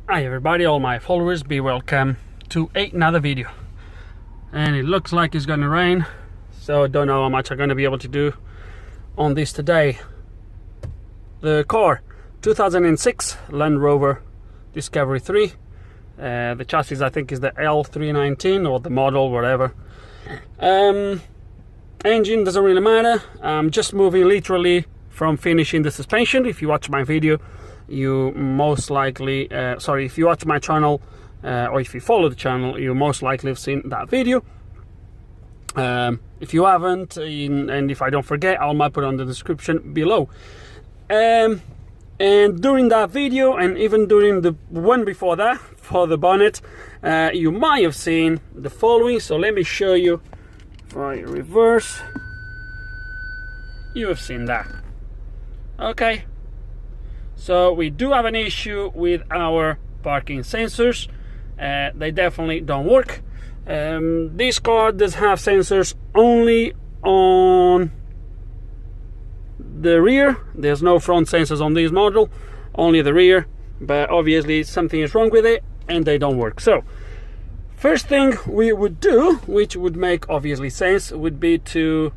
Hi everybody, all my followers, be welcome to another video. And it looks like it's gonna rain, so I don't know how much I'm gonna be able to do on this today. The car, 2006 Land Rover Discovery 3. The chassis I think is the L319 or the model, whatever. Engine doesn't really matter. I'm just moving literally from finishing the suspension. If you watch my video, you most likely if you watch my channel or if you follow the channel, you most likely have seen that video. If you haven't, and if I don't forget, I might put on the description below. And during that video, and even during the one before that for the bonnet, you might have seen the following. So let me show you. If I reverse, you have seen that. Okay, so we do have an issue with our parking sensors. They definitely don't work. This car does have sensors only on the rear. There's no front sensors on this model, only the rear, but obviously something is wrong with it and they don't work. So first thing we would do, which would make obviously sense, would be to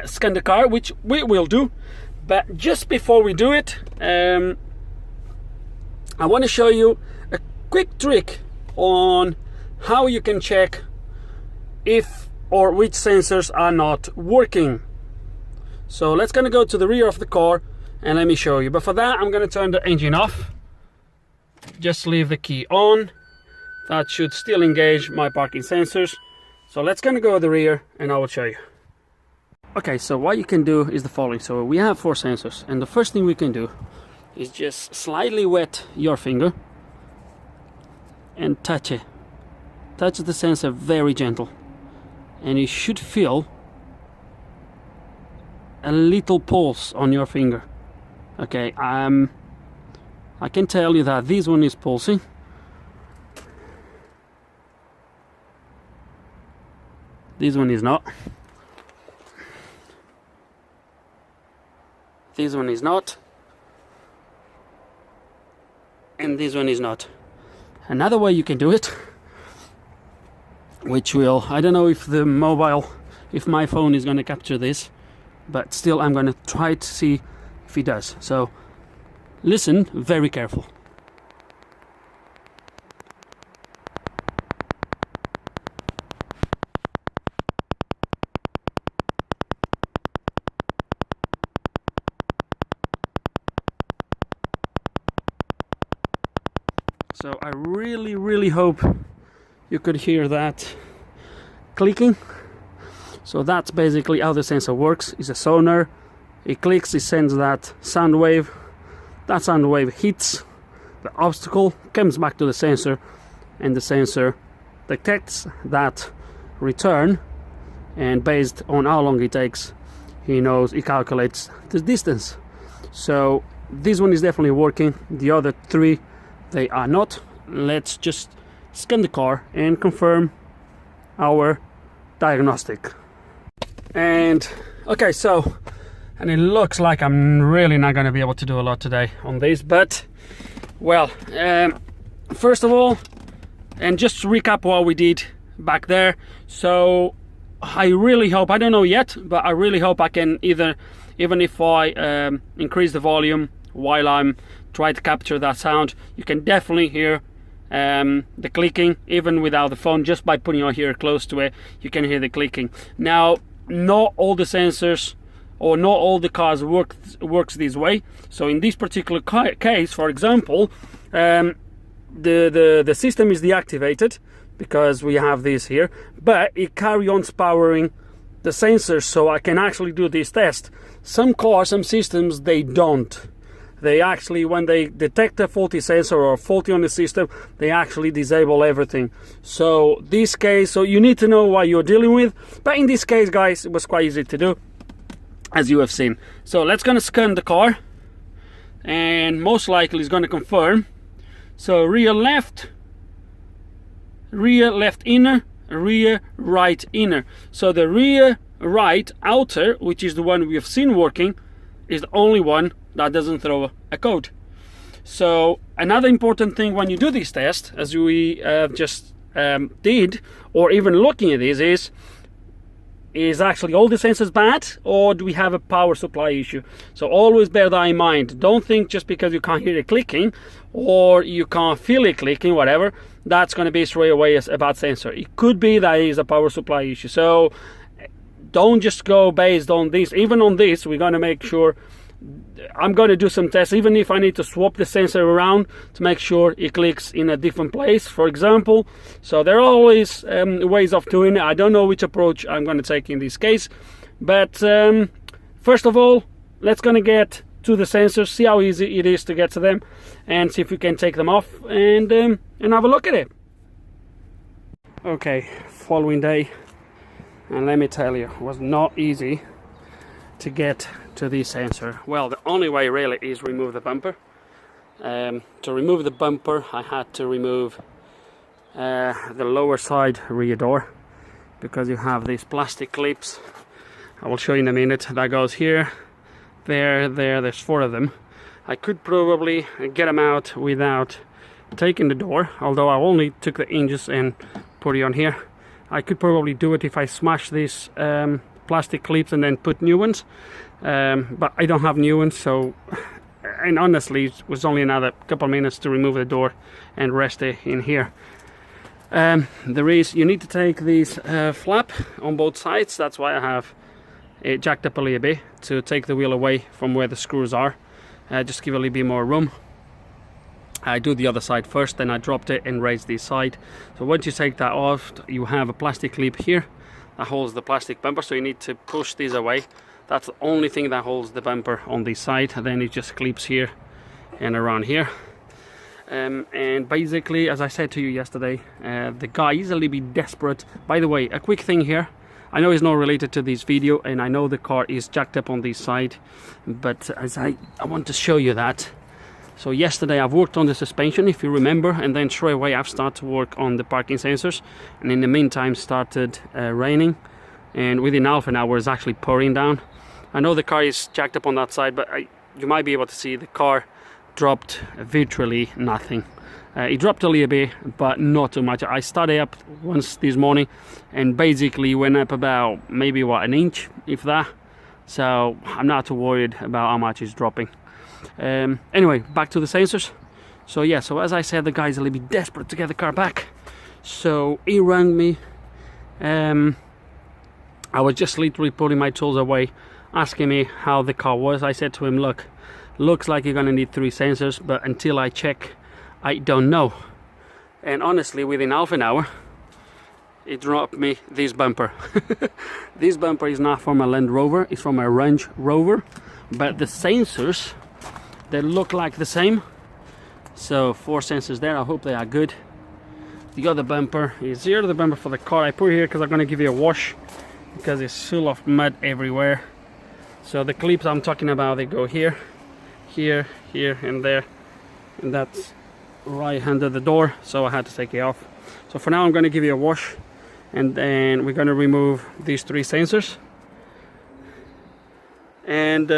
scan the car, which we will do. But just before we do it, I want to show you a quick trick on how you can check if or which sensors are not working. So let's gonna go to the rear of the car and let me show you. But for that, I'm gonna turn the engine off. Just leave the key on. That should still engage my parking sensors. So let's gonna go to the rear and I will show you. Okay, so what you can do is the following. So we have 4 sensors, and the first thing we can do is just slightly wet your finger and touch it. Touch the sensor very gentle, and you should feel a little pulse on your finger. Okay, I can tell you that this one is pulsing. This one is not. This one is not. And this one is not. Another way you can do it, which will, I don't know if the mobile, if my phone is going to capture this, but still I'm going to try to see if it does. So listen very careful. So I really hope you could hear that clicking. So that's basically how the sensor works. It's a sonar. It clicks, it sends that sound wave. That sound wave hits the obstacle, comes back to the sensor, and the sensor detects that return, and based on how long it takes, it calculates the distance. So this one is definitely working. The other 3, they are not. Let's just scan the car and confirm our diagnostic. And okay, so, and it looks like I'm really not going to be able to do a lot today on this, but well, first of all, and just to recap what we did back there. So I really hope, I don't know yet, but I really hope I can even if I increase the volume while I'm trying to capture that sound, you can definitely hear the clicking even without the phone. Just by putting your ear close to it, you can hear the clicking. Now, not all the sensors or not all the cars works this way. So in this particular case, for example, the system is deactivated because we have this here, but it carry on powering the sensors, so I can actually do this test. Some cars, some systems, they don't. They actually, when they detect a faulty sensor or faulty on the system, they actually disable everything. So this case, so you need to know what you're dealing with. But in this case, guys, it was quite easy to do, as you have seen. So let's gonna scan the car, and most likely it's gonna confirm. So rear left inner, rear right inner. So the rear right outer, which is the one we have seen working, is the only one that doesn't throw a code. So another important thing when you do these tests, as we just did, or even looking at this, is actually all the sensors bad, or do we have a power supply issue? So always bear that in mind. Don't think just because you can't hear it clicking or you can't feel it clicking, whatever, that's going to be straight away a bad sensor. It could be that it is a power supply issue. So don't just go based on this. Even on this, we're going to make sure, I'm going to do some tests, even if I need to swap the sensor around to make sure it clicks in a different place, for example. So there are always ways of doing it. I don't know which approach I'm going to take in this case, but first of all, let's going to get to the sensors, see how easy it is to get to them, and see if we can take them off and have a look at it. Okay, following day, and let me tell you, it was not easy to get to this sensor. Well, the only way really is remove the bumper. To remove the bumper, I had to remove the lower side rear door, because you have these plastic clips. I will show you in a minute. That goes here, there's 4 of them. I could probably get them out without taking the door, although I only took the hinges and put it on here. I could probably do it if I smash these plastic clips and then put new ones, but I don't have new ones, so, and honestly it was only another couple minutes to remove the door and rest it in here. You need to take this flap on both sides. That's why I have it jacked up a little bit, to take the wheel away from where the screws are, just give a little bit more room. I do the other side first, then I dropped it and raised this side. So once you take that off, you have a plastic clip here that holds the plastic bumper, so you need to push this away. That's the only thing that holds the bumper on this side, and then it just clips here and around here. And basically, as I said to you yesterday, the guy is a little bit desperate. By the way, a quick thing here, I know it's not related to this video, and I know the car is jacked up on this side, but as I want to show you that. So yesterday I've worked on the suspension, if you remember, and then straight away I've started to work on the parking sensors, and in the meantime started raining, and within half an hour it's actually pouring down. I know the car is jacked up on that side, but you might be able to see the car dropped virtually nothing. It dropped a little bit, but not too much. I started up once this morning and basically went up about maybe an inch, if that. So I'm not too worried about how much it's dropping. Anyway, back to the sensors. So yeah, so as I said, the guy's a little bit desperate to get the car back, so he rang me. I was just literally putting my tools away, asking me how the car was. I said to him, look, looks like you're gonna need 3 sensors, but until I check, I don't know. And honestly, within half an hour it dropped me this bumper. This bumper is not from a Land Rover, it's from a Range Rover, but the sensors, they look like the same. So 4 sensors there, I hope they are good. The other bumper is here, the bumper for the car. I put it here because I'm going to give it a wash, because it's full of mud everywhere. So the clips I'm talking about, they go here, here, here and there, and that's right under the door, so I had to take it off. So for now I'm going to give it a wash, and then we're going to remove these 3 sensors, and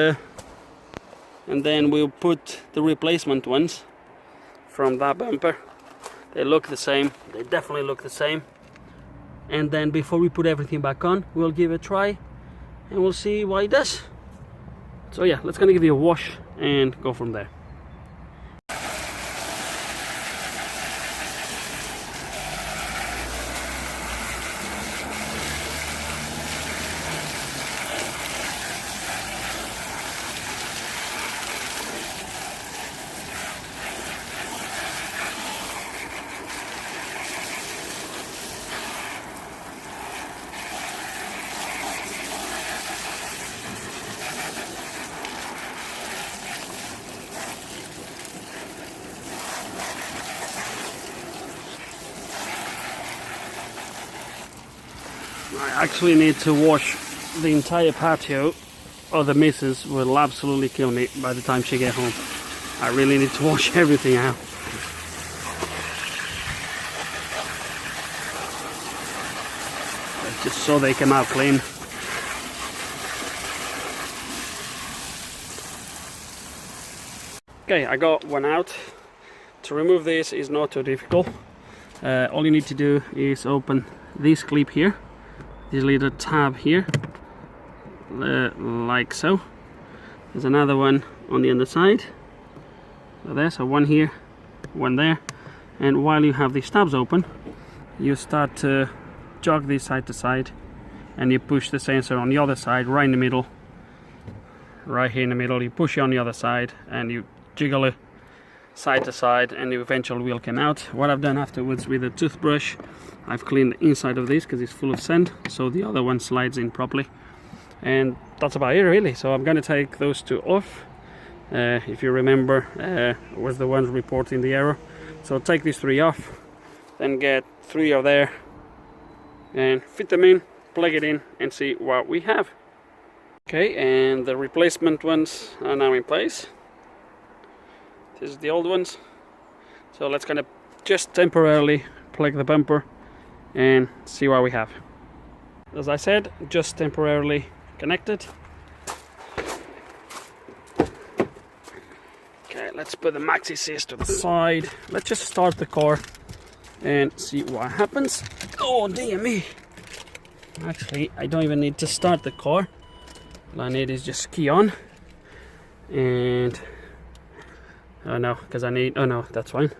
then we'll put the replacement ones from that bumper. They look the same, they definitely look the same. And then before we put everything back on, we'll give it a try and we'll see what it does. So yeah, let's gonna give it a wash and go from there. I actually need to wash the entire patio, or the missus will absolutely kill me by the time she gets home. I really need to wash everything out. Just so they come out clean. Okay, I got one out. To remove this is not too difficult. All you need to do is open this clip here, this little tab here, like so. There's another one on the other side. So there's one here, one there. And while you have these tabs open, you start to jog this side to side, and you push the sensor on the other side, right in the middle. Right here in the middle, you push it on the other side, and you jiggle it side to side, and the eventual wheel came out. What I've done afterwards with a toothbrush, I've cleaned the inside of this because it's full of sand, so the other one slides in properly. And that's about it really. So I'm going to take those two off. If you remember, was the ones reporting the error. So take these three off, then get three of there and fit them in, plug it in, and see what we have. Okay, and the replacement ones are now in place. This is the old ones. So let's kind of just temporarily plug the bumper and see what we have. As I said, just temporarily connected. Okay, let's put the maxi sys to the side. Let's just start the car and see what happens. Oh dear me! Actually, I don't even need to start the car. All I need is just key on. And oh no, because I need, oh no, that's fine.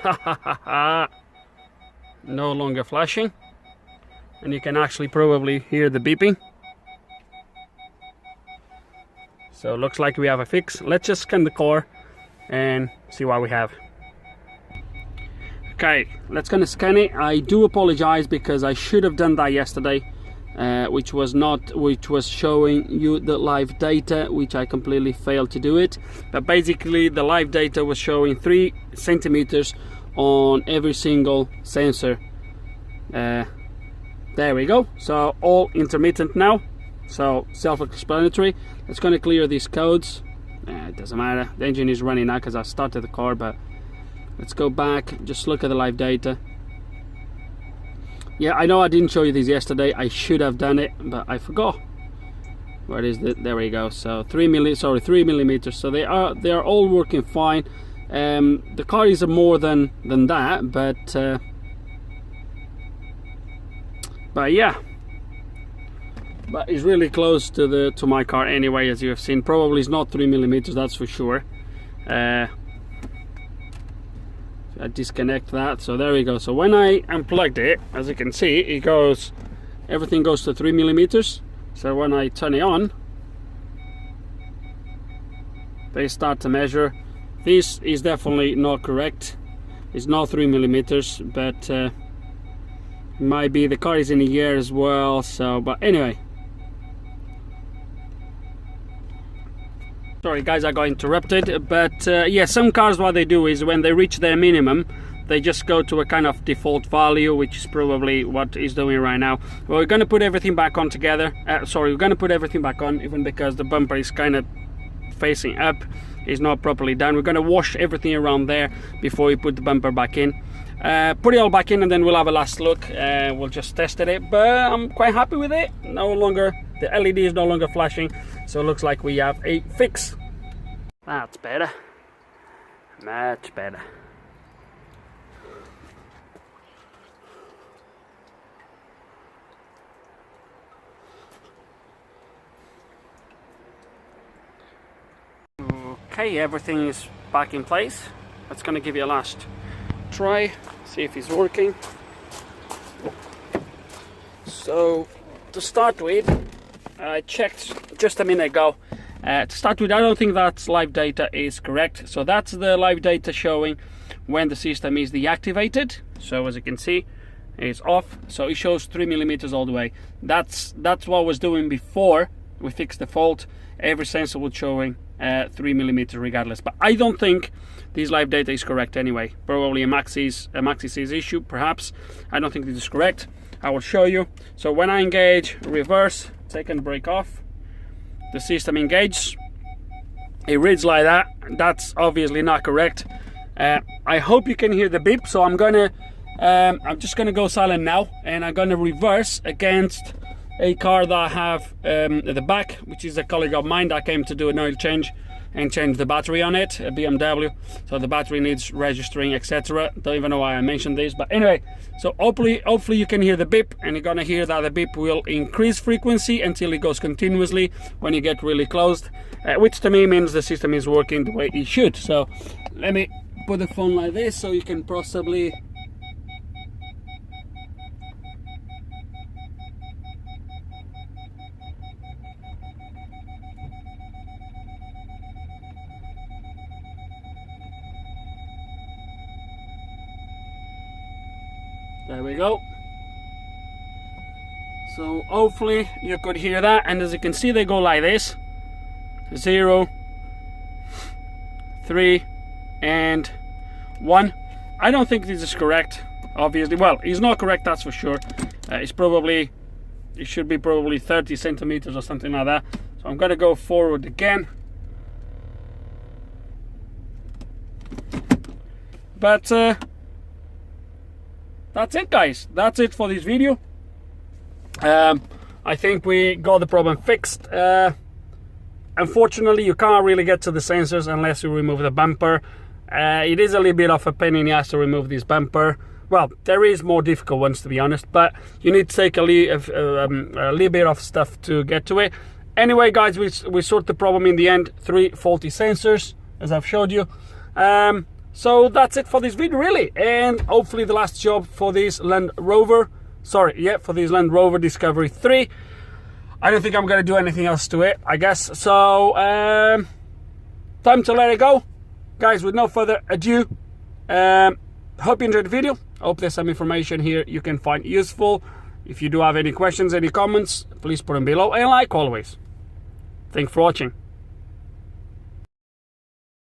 Ha ha ha ha! No longer flashing. And you can actually probably hear the beeping. So it looks like we have a fix. Let's just scan the car and see what we have. Okay, let's gonna scan it. I do apologize because I should have done that yesterday, which was showing you the live data, which I completely failed to do it. But basically the live data was showing 3 centimeters on every single sensor. There we go. So all intermittent now. So self-explanatory. It's going to clear these codes. It doesn't matter. The engine is running now because I started the car. But let's go back. Just look at the live data. Yeah, I know I didn't show you this yesterday. I should have done it, but I forgot. Where is it? There we go. So 3 millimeters. So they are all working fine. The car is more than that, but yeah, but it's really close to my car anyway, as you have seen. Probably it's not 3 millimeters, that's for sure. I disconnect that, so there we go. So when I unplugged it, as you can see, it goes, everything goes to 3 millimeters. So when I turn it on, they start to measure. This is definitely not correct. It's not 3 millimeters, but might be the car is in a year as well. So, but anyway, sorry guys, I got interrupted. But yeah, some cars, what they do is when they reach their minimum, they just go to a kind of default value, which is probably what it's doing right now. Well, we're going to put everything back on together. We're going to put everything back on, even because the bumper is kind of facing up, is not properly done. We're going to wash everything around there before we put the bumper back in. Put it all back in, and then we'll have a last look. We'll just test it, but I'm quite happy with it. No longer, the LED is no longer flashing, so it looks like we have a fix. That's better, much better. Okay, everything is back in place. That's gonna give you a last try, see if it's working. So to start with, I checked just a minute ago. To start with, I don't think that live data is correct. So that's the live data showing when the system is deactivated. So as you can see, it's off. So it shows 3 millimeters all the way. That's what I was doing before we fixed the fault. Every sensor was showing 3 millimeters regardless. But I don't think this live data is correct anyway. Probably a maxi sys issue, perhaps. I don't think this is correct. I will show you. So when I engage reverse, second brake off, the system engages. It reads like that. That's obviously not correct. I hope you can hear the beep. So I'm just gonna go silent now, and I'm gonna reverse against a car that I have at the back, which is a colleague of mine that came to do an oil change and change the battery on it, a BMW. So the battery needs registering, etc. Don't even know why I mentioned this, but anyway. So hopefully you can hear the beep, and you're gonna hear that the beep will increase frequency until it goes continuously when you get really close, which to me means the system is working the way it should. So let me put the phone like this so you can possibly. There we go. So hopefully you could hear that, and as you can see they go like this: 0, 3 and 1. I don't think this is correct, obviously. Well, it's not correct, that's for sure. It should be probably 30 centimeters or something like that. So I'm gonna go forward again. But that's it, guys. That's it for this video. I think we got the problem fixed. Unfortunately, you can't really get to the sensors unless you remove the bumper. It is a little bit of a pain in the ass to remove this bumper. Well, there is more difficult ones, to be honest, but you need to take a little bit of stuff to get to it. Anyway, guys, we sorted the problem in the end. 3 faulty sensors, as I've showed you. So that's it for this video, really, and hopefully the last job for this Land Rover. For this Land Rover Discovery 3. I don't think I'm gonna do anything else to it, I guess. So time to let it go, guys. With no further ado, hope you enjoyed the video. Hope there's some information here you can find useful. If you do have any questions, any comments, please put them below, and like always, thanks for watching.